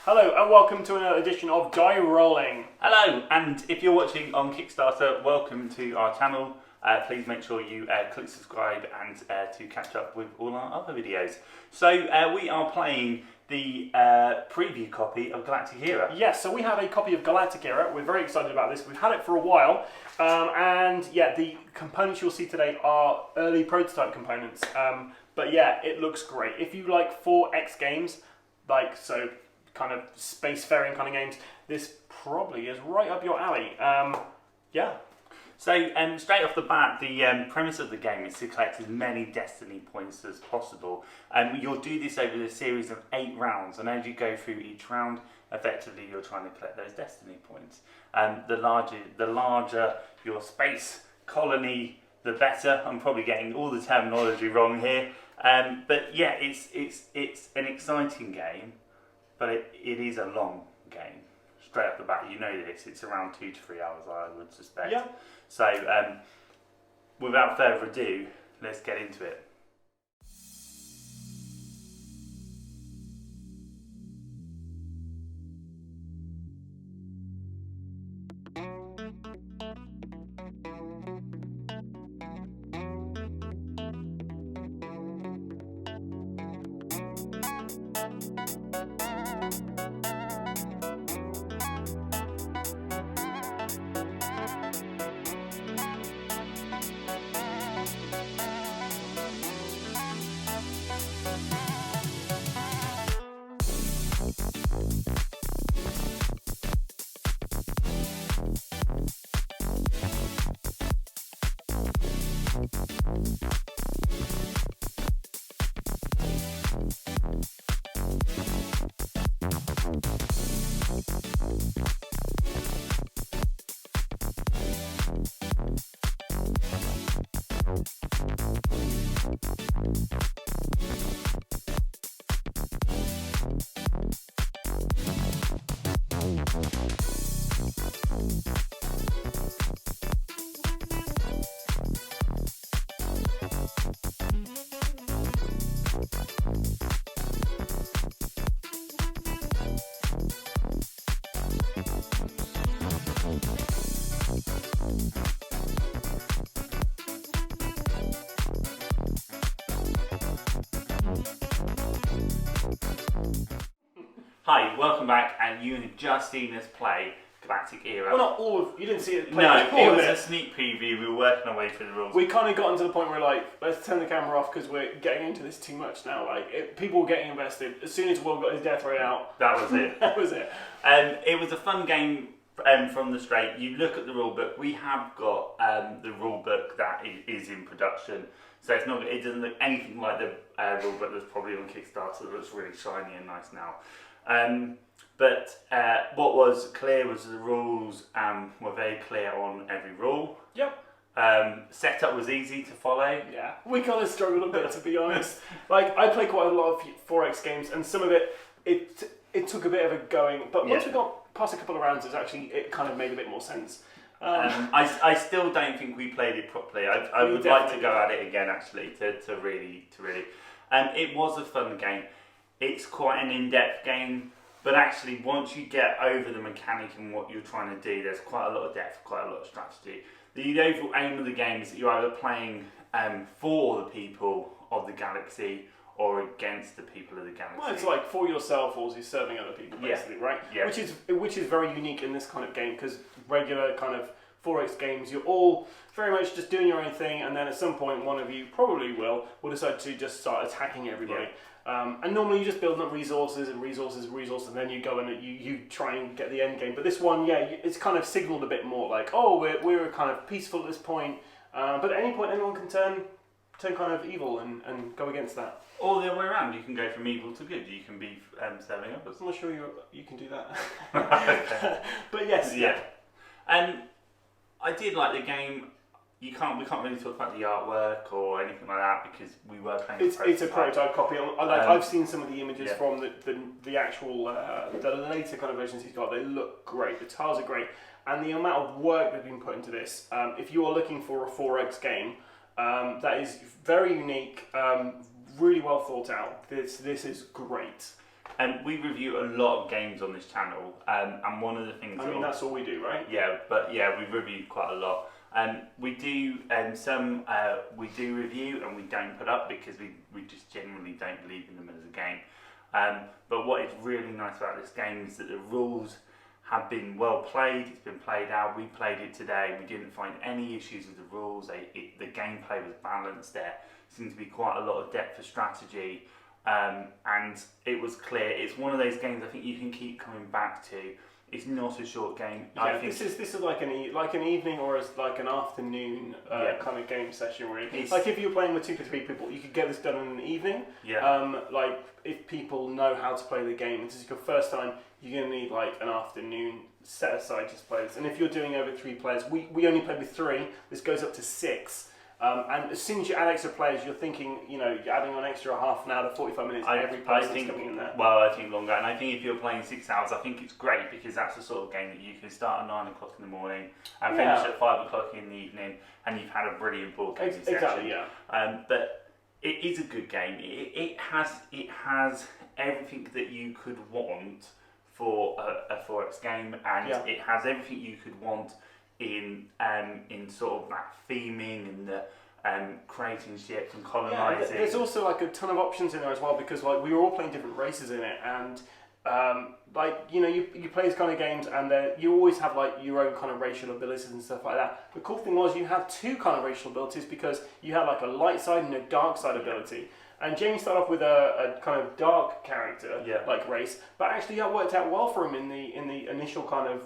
Hello and welcome to another edition of Die Rollin. Hello, and if you're watching on Kickstarter, welcome to our channel. Please make sure you click subscribe and to catch up with all our other videos. So we are playing the preview copy of Galactic Era. Yes, so we have a copy of Galactic Era. We're very excited about this. We've had it for a while. And yeah, the components you'll see today are early prototype components. But yeah, it looks great. If you like 4X games, kind of spacefaring kind of games, this probably is right up your alley. Yeah. So straight off the bat, the premise of the game is to collect as many destiny points as possible. You'll do this over a series of 8 rounds, and as you go through each round, effectively you're trying to collect those destiny points. The larger your space colony, the better. I'm probably getting all the terminology wrong here, but yeah, it's an exciting game, but it is a long game. Straight off the bat, you know this. It's around 2 to 3 hours, I would suspect. Yeah. So, without further ado, let's get into it. Hi, welcome back, and you have just seen us play Galactic Era. Well, not all of you didn't see it. No, it was a sneak preview. We were working our way through the rules. We kind of gotten to the point where let's turn the camera off because we're getting into this too much now. People were getting invested. As soon as Will got his death ray out, that was it. That was it. It was a fun game from the straight. You look at the rule book. We have got the rule book that is in production. So it doesn't look anything like the rule book that's probably on Kickstarter that looks really shiny and nice now. But what was clear was the rules were very clear on every rule. Yep. Setup was easy to follow. Yeah, we kind of struggled a bit, to be honest. I play quite a lot of 4X games, and some of it took a bit of a going, but once we got past a couple of rounds, it kind of made a bit more sense. I still don't think we played it properly. I would like to go at it again, actually, to really. It was a fun game. It's quite an in-depth game, but actually once you get over the mechanic and what you're trying to do, there's quite a lot of depth, quite a lot of strategy. The overall aim of the game is that you're either playing for the people of the galaxy or against the people of the galaxy. Well, it's like for yourself or you're serving other people, basically, right? Yeah. Which is very unique in this kind of game, because regular kind of 4X games, you're all very much just doing your own thing, and then at some point one of you probably will decide to just start attacking everybody. Yeah. And normally you just build up resources, and then you go and you try and get the end game. But this one, yeah, it's kind of signalled a bit more like, oh, we're kind of peaceful at this point, but at any point anyone can turn kind of evil and go against that. Or the other way around, you can go from evil to good. You can be serving others. I'm not sure you can do that. Okay. But yes. Yeah. I did like the game. We can't really talk about the artwork or anything like that because we were playing. It's a prototype copy. I've seen some of the images from the actual the later kind of versions he's got. They look great. The tiles are great, and the amount of work that's been put into this. If you are looking for a 4X game, that is very unique, really well thought out. This is great. We review a lot of games on this channel, and one of the things. I mean, that's all we do, right? Yeah, but we review quite a lot. We do we do review and we don't put up because we just generally don't believe in them as a game. But what is really nice about this game is that the rules have been well played. It's been played out. We played it today. We didn't find any issues with the rules. The gameplay was balanced. There seemed to be quite a lot of depth of strategy. And it was clear. It's one of those games I think you can keep coming back to. It's not a short game. Yeah, I think this is like an evening or like an afternoon kind of game session. Really, it's like if you're playing with 2 to 3 people, you could get this done in an evening. Yeah. Like if people know how to play the game, this is your first time. You're gonna need like an afternoon set aside just to play this. And if you're doing over 3 players, we only played with 3. This goes up to 6. And as soon as you add extra players, you're thinking, you're adding on extra half an hour to 45 minutes. Every person's coming in there. Well, I think longer. And I think if you're playing 6 hours, I think it's great because that's the sort of game that you can start at 9 o'clock in the morning and finish at 5 o'clock in the evening, and you've had a brilliant board game session. Exactly, yeah. But it is a good game. It has everything that you could want for a 4X game, and it has everything you could want in sort of that theming and the creating ships and colonising. There's also like a ton of options in there as well because like we were all playing different races in it, and you play these kind of games and you always have like your own kind of racial abilities and stuff like that. The cool thing was you have 2 kind of racial abilities because you had like a light side and a dark side ability. And Jamie started off with a kind of dark character, like race, but actually that worked out well for him in the initial kind of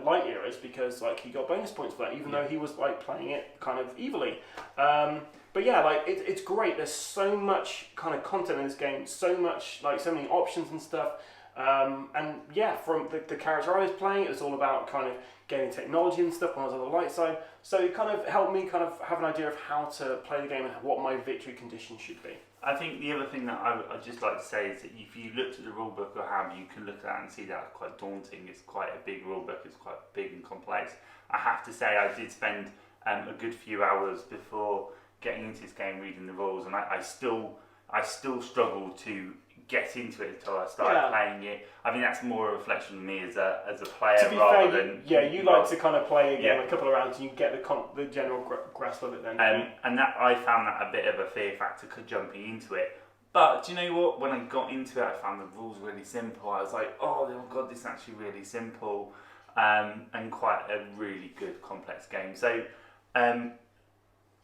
light eras because like he got bonus points for that, even though he was like playing it kind of evilly. But yeah, like it's great. There's so much kind of content in this game, so many options and stuff. And yeah, from the character I was playing, it was all about kind of getting technology and stuff when I was on the light side. So it kind of helped me kind of have an idea of how to play the game and what my victory conditions should be. I think the other thing that I'd just like to say is that if you looked at the rulebook or how you can look at that and see that it's quite daunting. It's quite a big rulebook. It's quite big and complex. I have to say I did spend a good few hours before getting into this game reading the rules, and I still struggle to get into it until I started playing it. I think that's more a reflection of me as a player rather than you like to kind of play a game a couple of rounds and you get the general grasp of it then. And that I found that a bit of a fear factor jumping into it. But do you know what? When I got into it, I found the rules really simple. I was like, oh god, this is actually really simple, and quite a really good complex game. So.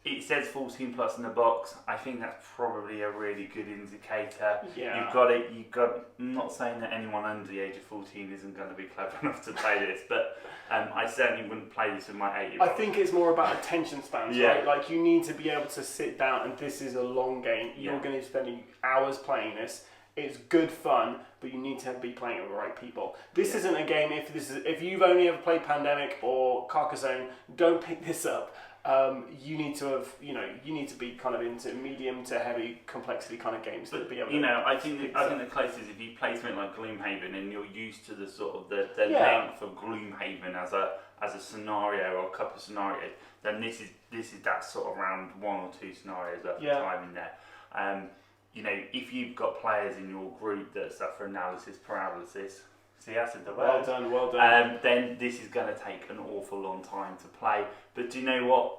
It says 14 plus in the box. I think that's probably a really good indicator. Yeah. I'm not saying that anyone under the age of 14 isn't going to be clever enough to play this, but I certainly wouldn't play this with my 8-year-old. I think it's more about attention spans, right? Like you need to be able to sit down, and this is a long game. You're going to be spending hours playing this. It's good fun, but you need to be playing it with the right people. This isn't a game. If you've only ever played Pandemic or Carcassonne, don't pick this up. You need to be kind of into medium to heavy complexity kind of games to be able to. I think the closest is if you play something like Gloomhaven and you're used to the sort of the length of Gloomhaven as a scenario or a couple of scenarios, then this is that sort of round 1 or 2 scenarios worth of time in there. If you've got players in your group that suffer analysis paralysis. See, that's the word. Well done. Then this is going to take an awful long time to play. But do you know what?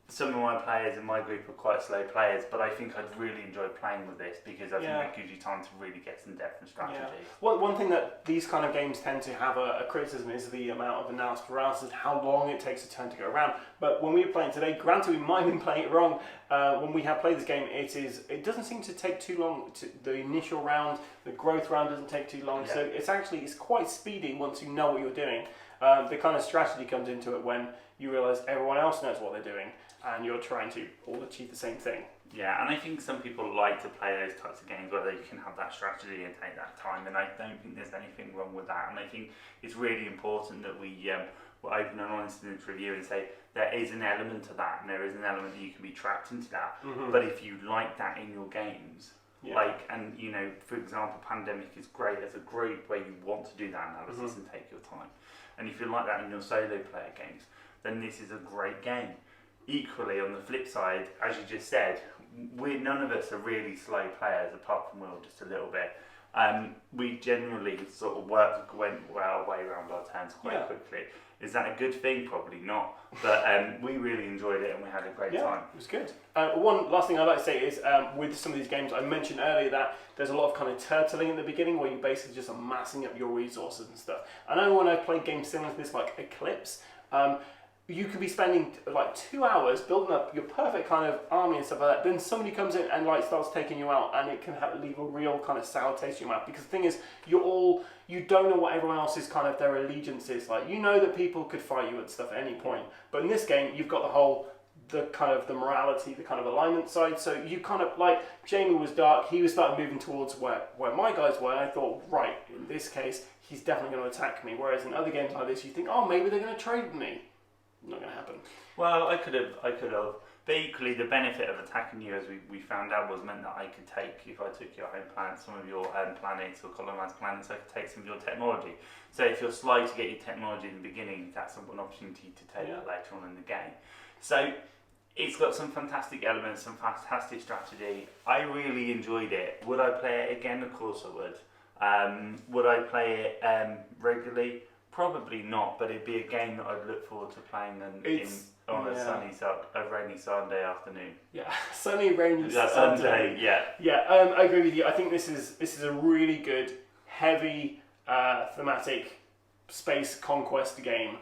Some of my players in my group are quite slow players, but I think I'd really enjoy playing with this because I think that gives you time to really get some depth and strategy. Yeah. One thing that these kind of games tend to have a criticism is the amount of analysis paralysis, how long it takes a turn to go around. But when we were playing today, granted we might have been playing it wrong, when we have played this game, it doesn't seem to take too long. The initial round, the growth round doesn't take too long, so it's quite speedy once you know what you're doing. The kind of strategy comes into it when you realise everyone else knows what they're doing and you're trying to all achieve the same thing. Yeah, and I think some people like to play those types of games where they can have that strategy and take that time, and I don't think there's anything wrong with that. And I think it's really important that we're open and honest in this review and say there is an element to that, and there is an element that you can be trapped into that. Mm-hmm. But if you like that in your games, for example, Pandemic is great as a group where you want to do that analysis and take your time. And if you like that in your solo player games, then this is a great game. Equally, on the flip side, as you just said, none of us are really slow players, apart from Will, just a little bit. we generally sort of went our way around our turns quite quickly. Is that a good thing? Probably not. But we really enjoyed it and we had a great time. It was good. One last thing I'd like to say is with some of these games, I mentioned earlier that there's a lot of kind of turtling in the beginning where you basically just are massing up your resources and stuff. I know when I played games similar to this, like Eclipse, you could be spending like 2 hours building up your perfect kind of army and stuff like that. Then somebody comes in and like starts taking you out, and it can leave a real kind of sour taste in your mouth. Because the thing is, you don't know what everyone else's kind of their allegiance is. Like, you know that people could fight you and stuff at any point, but in this game you've got the kind of the morality, the kind of alignment side. So you kind of like Jamie was dark. He was starting moving towards where my guys were. And I thought, right, in this case, he's definitely going to attack me. Whereas in other games like this, you think, oh, maybe they're going to trade with me. Not going to happen. Well, I could have. But equally, the benefit of attacking you, as we found out, was meant that I could take, if I took your home planet, some of your planets or colonized planets, I could take some of your technology. So if you're slow to get your technology in the beginning, that's an opportunity to take that later on in the game. So it's got some fantastic elements, some fantastic strategy. I really enjoyed it. Would I play it again? Of course I would. Would I play it regularly? Probably not, but it'd be a game that I'd look forward to playing on a rainy Sunday afternoon. Yeah, sunny, rainy Sunday. Yeah. I agree with you. I think this is a really good, heavy, thematic space conquest game.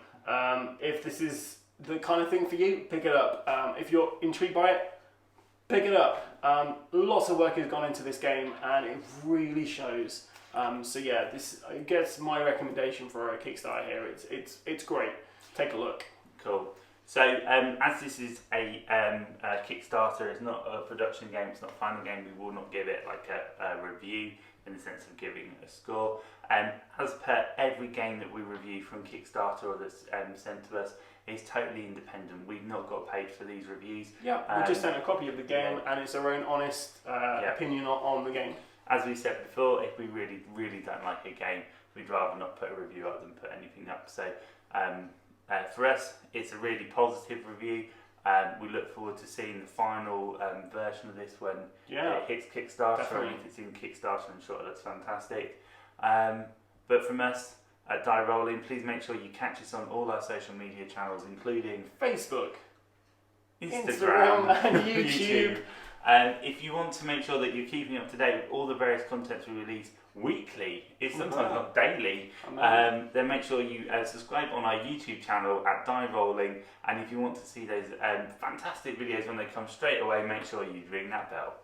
If this is the kind of thing for you, pick it up. If you're intrigued by it, pick it up. Lots of work has gone into this game, and it really shows. This gets my recommendation for a Kickstarter here. It's great. Take a look. Cool. So as this is a Kickstarter, it's not a production game, it's not a final game, we will not give it like a review in the sense of giving a score. As per every game that we review from Kickstarter or that's sent to us, is totally independent. We've not got paid for these reviews. Yeah, we just sent a copy of the game and it's our own honest opinion on the game. As we said before, if we really, really don't like a game, we'd rather not put a review up than put anything up. So for us, it's a really positive review. We look forward to seeing the final version of this when it hits Kickstarter. Definitely. And if it's in Kickstarter, I'm sure it looks fantastic. But from us at Die Rollin, please make sure you catch us on all our social media channels, including Facebook, Instagram and YouTube. If you want to make sure that you're keeping up to date with all the various contents we release weekly, it's sometimes not daily, then make sure you subscribe on our YouTube channel at Die Rollin, and if you want to see those fantastic videos when they come straight away, make sure you ring that bell.